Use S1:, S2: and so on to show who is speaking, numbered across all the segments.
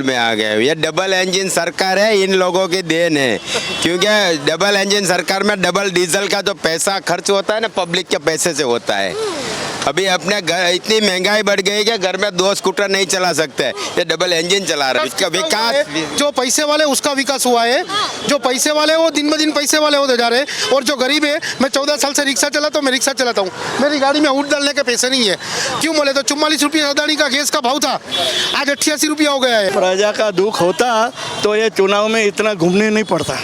S1: में आ गए। ये डबल इंजन सरकार है, इन लोगों की देन है, क्योंकि डबल इंजन सरकार में डबल डीजल का जो पैसा खर्च होता है ना, पब्लिक के पैसे से होता है। अभी अपने घर इतनी महंगाई बढ़ गई कि घर में 2 स्कूटर नहीं चला सकते, ये डबल इंजन चला रहा है। इसका विकास,
S2: जो पैसे वाले उसका विकास हुआ है, जो पैसे वाले वो दिन ब दिन पैसे वाले होते जा रहे हैं, और जो गरीब है, मैं 14 साल से रिक्शा चलाता हूँ, मैं रिक्शा चलाता हूँ, मेरी गाड़ी में ऊँट डालने के पैसे नहीं है। क्यों बोले तो 44 रुपये अदानी का गैस का भाव था, आज 88 रुपया हो गया है।
S3: प्रजा का दुख होता तो ये चुनाव में इतना घूमने नहीं पड़ता।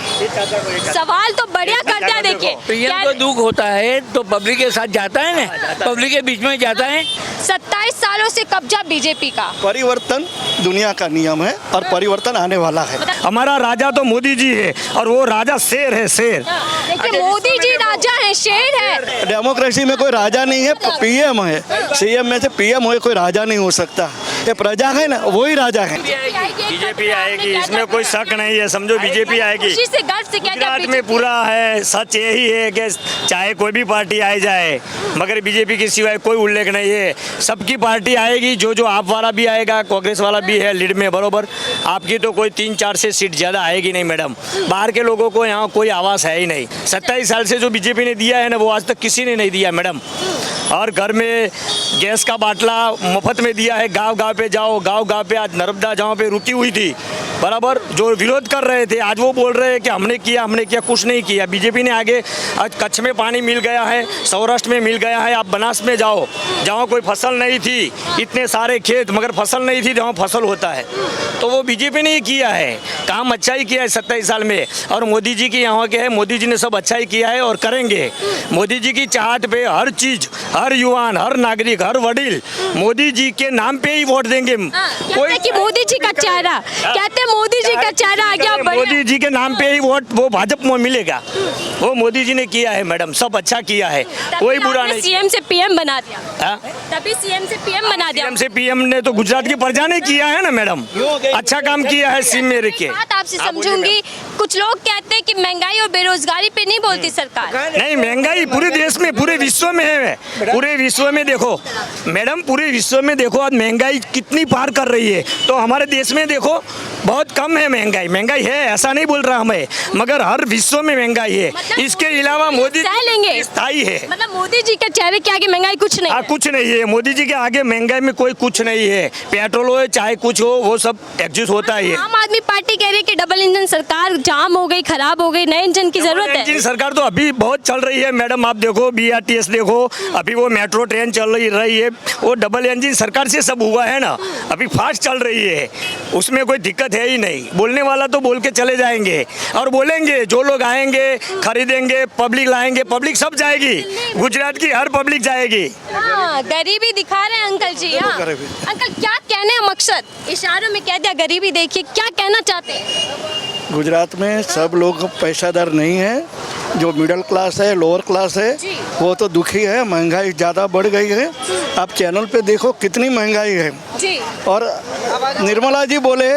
S4: सवाल तो बढ़िया करता है। देखिए
S5: पीएम को दुख होता है तो पब्लिक के साथ जाता है ना, पब्लिक के बीच में जाता है।
S4: 27 सालों से कब्जा बीजेपी का।
S3: परिवर्तन दुनिया का नियम है और परिवर्तन आने वाला है।
S6: हमारा राजा तो मोदी जी है, और वो राजा शेर है, शेर।
S4: देखिए मोदी जी राजा है, शेर है।
S3: डेमोक्रेसी में कोई राजा नहीं है, पीएम है। सीएम में से पीएम हो, कोई राजा नहीं हो सकता। ये प्रजा है ना, वही राजा है।
S6: बीजेपी आएगी, इसमें कोई शक नहीं है, समझो बीजेपी आएगी।
S4: खुशी से गर्व से कहते हैं
S6: गुजरात में पूरा है, सच यही है कि चाहे कोई भी पार्टी आ जाए, मगर बीजेपी के सिवाय कोई उल्लेख नहीं है। सबकी पार्टी आएगी, जो आप वाला भी आएगा, कांग्रेस वाला भी है लीड में, बरोबर। आपकी तो कोई 3-4 से सीट ज़्यादा आएगी नहीं मैडम। बाहर के लोगों को यहाँ कोई आवाज़ है ही नहीं। 27 साल से जो बीजेपी ने दिया है ना, वो आज तक किसी ने नहीं दिया मैडम। और घर में गैस का बाटला मुफ्त में दिया है, गांव गांव पे जाओ, गांव गांव पे आज नर्मदा जहाँ पे रुकी हुई थी, बराबर, जो विरोध कर रहे थे, आज वो बोल रहे हैं कि हमने किया, कुछ नहीं किया। बीजेपी ने आगे, आज कच्छ में पानी मिल गया है, सौराष्ट्र में मिल गया है, आप बनास में जाओ, जहाँ कोई फसल नहीं थी, इतने सारे खेत मगर फसल नहीं थी, जहाँ फसल होता है, तो वो बीजेपी ने ही किया है। काम अच्छा ही किया है 27 साल में। और मोदी जी की यहाँ के है, मोदी जी ने सब अच्छा ही किया है और करेंगे। मोदी जी की चाहत पे हर चीज, हर युवान, हर नागरिक, हर वडील मोदी जी के नाम पे ही वोट देंगे।
S4: कोई कि मोदी जी का चेहरा, कहते मोदी जी का चेहरा आ गया,
S6: मोदी जी के नाम पे ही वोट वो भाजपा में मिलेगा। वो मोदी जी ने किया है मैडम, सब अच्छा किया है, कोई बुरा नहीं।
S4: सीएम से पीएम बना दिया, तभी सीएम से पीएम बना दिया।
S6: सीएम से पीएम ने तो गुजरात की प्रजा ने किया है ना मैडम, अच्छा काम किया है। सीएम में रख के
S4: बात आपसे समझूंगी, कुछ लोग कहते हैं कि महंगाई और बेरोजगारी पे नहीं बोलती सरकार।
S6: नहीं, महंगाई पूरे देश में, पूरे विश्व में है। पूरे विश्व में देखो मैडम, पूरे विश्व में देखो आज महंगाई कितनी पार कर रही है, तो हमारे देश में देखो बहुत कम है महंगाई। महंगाई है, ऐसा नहीं बोल रहा हमें, मगर हर विश्व में महंगाई है।
S4: मतलब
S6: इसके अलावा मोदी
S4: लेंगे
S6: स्थायी है,
S4: मतलब मोदी जी के चेहरे के आगे महंगाई कुछ नहीं है।
S6: कुछ नहीं है मोदी जी के आगे महंगाई में कोई कुछ नहीं है। पेट्रोल हो चाहे कुछ हो, वो सब एडजस्ट होता है।
S4: आम आदमी पार्टी कह रही है कि डबल इंजन सरकार जाम हो गई, खराब हो गई, नए इंजन की जरूरत है।
S6: इंजन सरकार तो अभी बहुत चल रही है मैडम, आप देखो BRTS देखो, अभी वो मेट्रो ट्रेन चल रही है, वो डबल इंजन सरकार से सब हुआ है ना, अभी फास्ट चल रही है, उसमें कोई दिक्कत है ही नहीं। बोलने वाला तो बोल के चले जाएंगे और बोलेंगे, जो लोग आएंगे खरीदेंगे, पब्लिक लाएंगे, पब्लिक सब जाएगी, गुजरात की हर पब्लिक जाएगी।
S4: हाँ, गरीबी दिखा रहे हैं अंकल जी। हाँ अंकल, क्या कहने हैं मकसद, इशारों में कह दिया गरीबी, देखिए क्या कहना चाहते हैं।
S3: गुजरात में सब लोग पैसादार नहीं है, जो मिडिल क्लास है, लोअर क्लास है, वो तो दुखी है। महंगाई ज़्यादा बढ़ गई है, आप चैनल पे देखो कितनी महंगाई है
S4: जी।
S3: और निर्मला जी बोले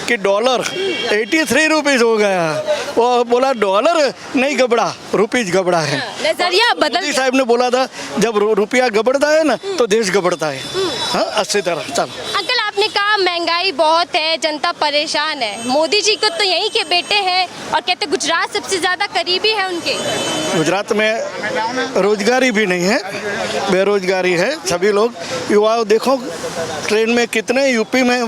S3: कि डॉलर 83 रुपीज़ हो गया, वो बोला डॉलर नहीं गबड़ा, रुपीज़ गबड़ा है।
S4: नजरिया बदल
S3: मोदी साहब ने बोला था जब रुपया गबड़ता है ना तो देश गबड़ता है। हाँ, अच्छी तरह चलो।
S4: अंकल, आपने कहा महंगाई बहुत है, जनता परेशान है। मोदी जी को तो यहीं के बेटे हैं और कहते गुजरात सबसे ज्यादा करीबी है उनके।
S3: गुजरात में रोजगारी भी नहीं है, बेरोजगारी है। सभी लोग युवा देखो ट्रेन में कितने यूपी में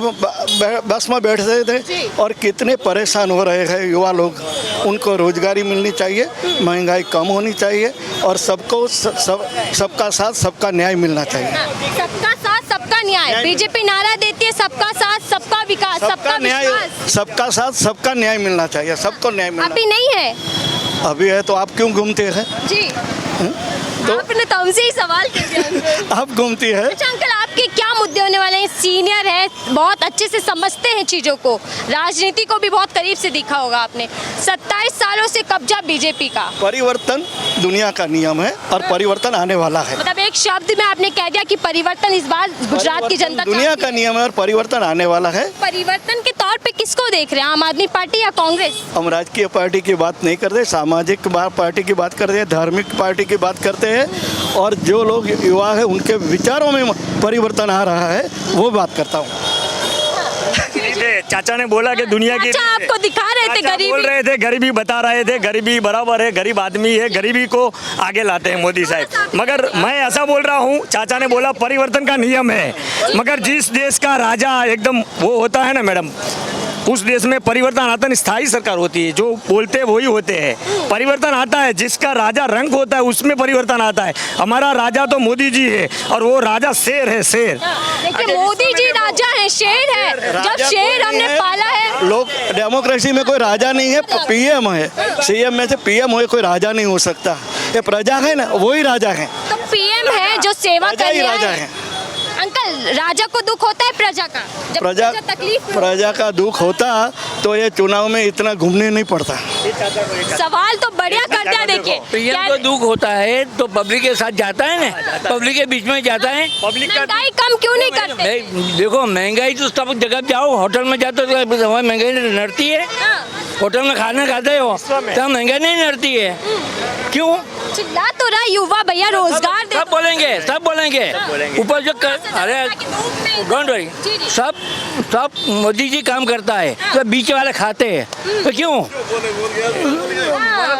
S3: बस में बैठते थे और कितने परेशान हो रहे हैं युवा लोग। उनको रोजगारी मिलनी चाहिए, महंगाई कम होनी चाहिए और सबको सबका साथ सबका न्याय मिलना चाहिए।
S4: सबका साथ सबका न्याय, बीजेपी नारा देती है सबका साथ सबका विकास, सबका
S3: न्याय, सबका साथ सबका न्याय मिलना चाहिए, सबको न्याय मिलना।
S4: अभी नहीं है,
S3: अभी है तो आप क्यों घूमते हैं
S4: जी? आपने तो हमसे ही सवाल किया।
S3: आप घूमती है।
S4: अच्छा अंकल, आपके क्या मुद्दे होने वाले हैं? सीनियर है, बहुत अच्छे से समझते हैं चीजों को, राजनीति को भी बहुत करीब से देखा होगा आपने। 27 सालों से कब्जा बीजेपी का।
S3: परिवर्तन दुनिया का नियम है और परिवर्तन आने वाला है।
S4: मतलब एक शब्द में आपने कह दिया कि परिवर्तन इस बार गुजरात की जनता
S3: दुनिया का नियम है और परिवर्तन आने वाला है।
S4: परिवर्तन के तौर पे किसको देख रहे हैं, आम आदमी पार्टी या कांग्रेस?
S3: हम राजकीय पार्टी की बात नहीं करते, सामाजिक पार्टी की बात करते हैं, धार्मिक पार्टी की बात करते हैं और जो लोग युवा है उनके विचारों में परिवर्तन आ रहा है वो बात करता हूँ।
S6: चाचा ने बोला कि दुनिया की
S4: चाचा आपको दिखा रहे थे
S6: चाचा बोल
S4: गरीबी।
S6: रहे थे, गरीबी बता रहे थे, गरीबी बराबर है, गरीब आदमी है, गरीबी को आगे लाते हैं मोदी साहब। मगर मैं ऐसा बोल रहा हूँ, चाचा ने बोला परिवर्तन का नियम है, मगर जिस देश का राजा एकदम वो होता है ना मैडम, उस देश में परिवर्तन आता है, स्थायी सरकार होती है, जो बोलते हैं वही होते हैं। परिवर्तन आता है, जिसका राजा रंग होता है उसमें परिवर्तन आता है। हमारा राजा तो मोदी जी है और वो राजा शेर है, शेर।
S4: देखिए मोदी जी राजा है, शेर है, जब शेर हमने पाला है।
S3: लोग डेमोक्रेसी में कोई राजा नहीं है, पीएम है। सीएम में से पीएम हो, कोई राजा नहीं हो सकता। ये प्रजा है ना, वही राजा है।
S4: तो पीएम है जो सेवा
S3: प्रजा
S4: कर
S3: ही
S4: रहा
S3: राजा
S4: है।
S3: है।
S4: अंकल राजा को दुख होता है प्रजा का, जब
S3: प्रजा
S4: तकलीफ में हो।
S3: प्रजा का दुख होता तो ये चुनाव में इतना घूमने नहीं पड़ता।
S4: सवाल तो बढ़िया कर दिया। देखिए
S5: पीएम को दुख होता है तो पब्लिक के साथ जाता है ना, पब्लिक के बीच में जाता है।
S6: पब्लिक का
S4: महंगाई कम क्यों नहीं करते?
S5: देखो महंगाई तो सब जगह जाओ, होटल में जाते हो तो वहाँ महंगाई नड़ती है।
S4: हाँ।
S5: होटल में खाना खाते हो तो महंगाई नहीं नड़ती है। क्यों?
S4: चिल्ला तो रहा युवा भैया, रोजगार दे
S5: सब
S4: दो।
S5: बोलेंगे, सब बोलेंगे। ऊपर जो अरे डोंट वरी,
S4: जी, जी।
S5: सब मोदी जी काम करता है तो बीच वाले खाते हैं, तो क्यों?
S4: हाँ,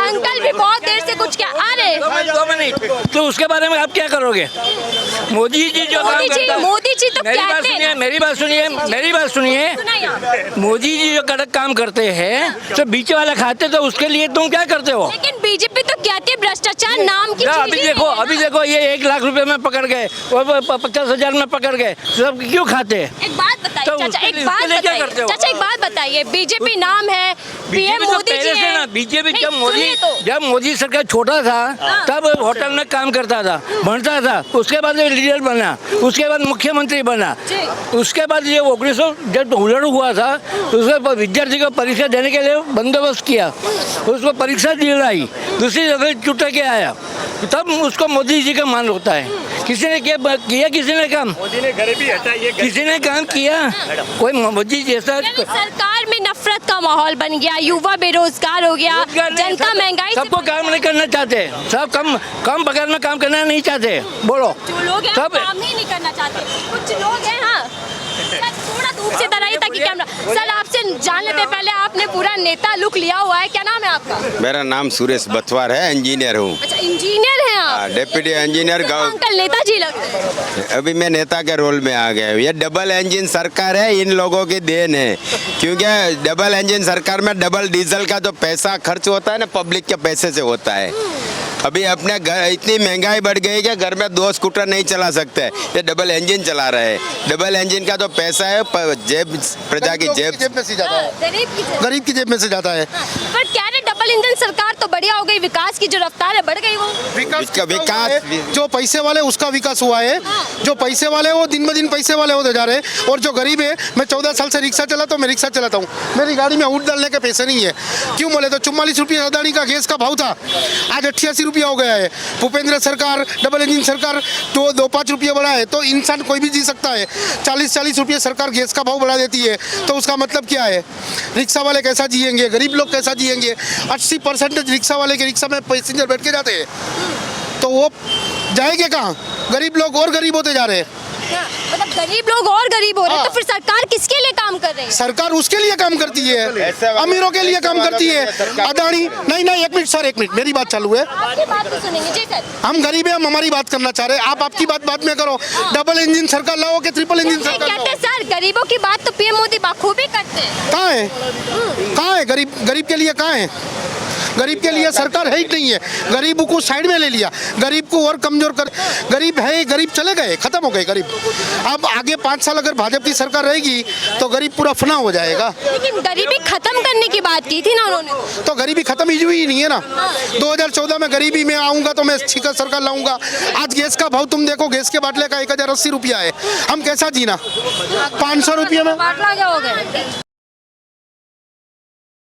S4: अंकल भी बहुत देर से कुछ क्या आ रहे।
S5: 2 मिनट, तो उसके बारे में आप क्या करोगे? मोदी जी जो काम करता है,
S4: मोदी जी तो
S5: मेरी बात
S4: कहते
S5: सुनिए,
S4: हैं।
S5: मेरी बात सुनिए, मेरी बात सुनिए।
S4: सुनाइए आप।
S5: मोदी जी जो कड़क काम करते हैं तो बीच वाला खाते, तो उसके लिए तुम क्या करते हो?
S4: लेकिन बीजेपी तो कहती है भ्रष्टाचार नाम की
S5: ना,
S4: चीज
S5: अभी
S4: ही
S5: देखो,
S4: नहीं है
S5: अभी
S4: ना।
S5: देखो, ये 1 लाख रुपए में पकड़ गए और 50,000 में पकड़ गए, सब क्यों खाते हैं?
S4: एक बात बताइए
S5: तो
S4: चाचा,
S5: उसके
S4: एक
S5: लिए-
S4: बात
S5: उसके लिए क्या
S4: बताइए
S5: करते हो?
S4: चाचा, एक बात बताइए। बीजेपी नाम है, पीएम
S5: बीजेपी तो
S4: मोदी जी
S5: पहले से
S4: है
S5: ना, बीजेपी
S4: नहीं,
S5: जब
S4: सुनिए तो।
S5: जब मोदी सरकार छोटा था तब होटल में काम करता था, बनता था। उसके बाद ये लीडर बना, उसके बाद मुख्यमंत्री बना,
S4: जी।
S5: उसके बाद ये 1900 जब हुलड़ हुआ था तो उसके विद्यार्थी को परीक्षा देने के लिए बंदोबस्त किया, उसको परीक्षा दिलाई, दूसरी जगह छुट्टा के आया, तब उसको मोदी जी का मान होता है। किसी ने किया किसी ने काम,
S6: मोदी ने गरीबी हटाई है।
S5: किसी ने काम किया? कोई मोदी जैसा
S4: यानी सरकार में नफरत का माहौल बन गया, युवा बेरोजगार हो गया, जनता महंगाई से
S5: सबको काम नहीं करना चाहते, सब कम पगार में काम करना नहीं चाहते। बोलो
S4: जो लोग हैं
S5: सब
S4: काम ही नहीं करना चाहते। कुछ लोग हैं हाँ, सर, थोड़ा धूप से इधर आइए ताकि कैमरा। सर आपसे जान लेते हैं, पहले आपने पूरा नेता लुक लिया हुआ है, क्या नाम है आपका?
S1: मेरा नाम सुरेश बथवार है, इंजीनियर हूँ।
S4: अच्छा इंजीनियर हैं आप?
S1: डेप्यूटी इंजीनियर
S4: अंकल नेताजी लगते हैं।
S1: अभी मैं नेता के रोल में आ गया हूँ। ये डबल इंजन सरकार है, इन लोगों की देन है, क्योंकि डबल इंजन सरकार में डबल डीजल का जो पैसा खर्च होता है ना, पब्लिक के पैसे से होता है। अभी अपने घर इतनी महंगाई बढ़ गई कि घर में 2 स्कूटर नहीं चला सकते, ये डबल इंजन चला रहे हैं। डबल इंजन का जो पैसा है जेब, प्रजा की जेब
S2: में से जाता है, गरीब की जेब में से जाता है।
S4: पर क्या रे, डबल इंजन सरकार तो बढ़िया हो गई, विकास की जो रफ्तार है बढ़ गई वो।
S1: विकास
S2: जो पैसे वाले उसका विकास हुआ है, जो पैसे वाले वो दिन ब दिन पैसे वाले होते जा रहे हैं, और जो गरीब है, मैं 14 साल से रिक्शा चलाता हूँ, मैं रिक्शा चलाता हूँ, मेरी गाड़ी में ऊँट डालने के पैसे नहीं है। क्यों बोले तो 44 रुपये अदानी का गैस का भाव था, आज 88 रुपया हो गया है। भूपेंद्र सरकार, डबल इंजन सरकार तो 2-5 रुपये बढ़ा है, तो इंसान कोई भी जी सकता है। 40-40 रुपये सरकार गैस का भाव बढ़ा देती है, तो उसका मतलब क्या है? रिक्शा वाले कैसा जिएंगे, गरीब लोग कैसा जिएंगे? 80% रिक्शा वाले के रिक्शा में पैसेंजर बैठ के जाते हैं, तो वो जाएंगे कहाँ? गरीब लोग और गरीब होते जा रहे हैं।
S4: मतलब गरीब लोग और गरीब हो रहे हैं, तो फिर सरकार किसके लिए काम कर रही है?
S2: सरकार उसके लिए काम करती है, अमीरों के लिए काम करती है। अदानी नहीं, 1 मिनट सर, 1 मिनट, मेरी बात चालू है।
S4: आपकी बात तो सुनेंगे जी सर। हम
S2: गरीब है, हम हमारी बात करना चाह रहे हैं, आप आपकी बात बाद में करो। डबल इंजन सरकार लाओ कि ट्रिपल इंजन सरकार
S4: कहते हैं
S2: लाओ?
S4: सर गरीबों की बात तो पीएम मोदी बखूबी करते हैं।
S2: कहाँ है गरीब के लिए कहाँ है? गरीब के लिए सरकार है ही नहीं है। गरीब को साइड में ले लिया, गरीब को और कमजोर कर, गरीब है, गरीब चले गए, खत्म हो गए गरीब। अब आगे 5 साल अगर भाजपा की सरकार रहेगी तो गरीब पूरा फना हो जाएगा।
S4: लेकिन गरीबी खत्म करने की बात की थी ना उन्होंने।
S2: तो गरीबी खत्म ही हुई नहीं है ना। 2014 में गरीबी में आऊंगा तो मैं छिका सरकार लाऊंगा। आज गैस का भाव तुम देखो, गैस के बाटले का 1080 रुपया है, हम कैसा जीना? 500 रुपये में
S4: बाटला क्या हो गया?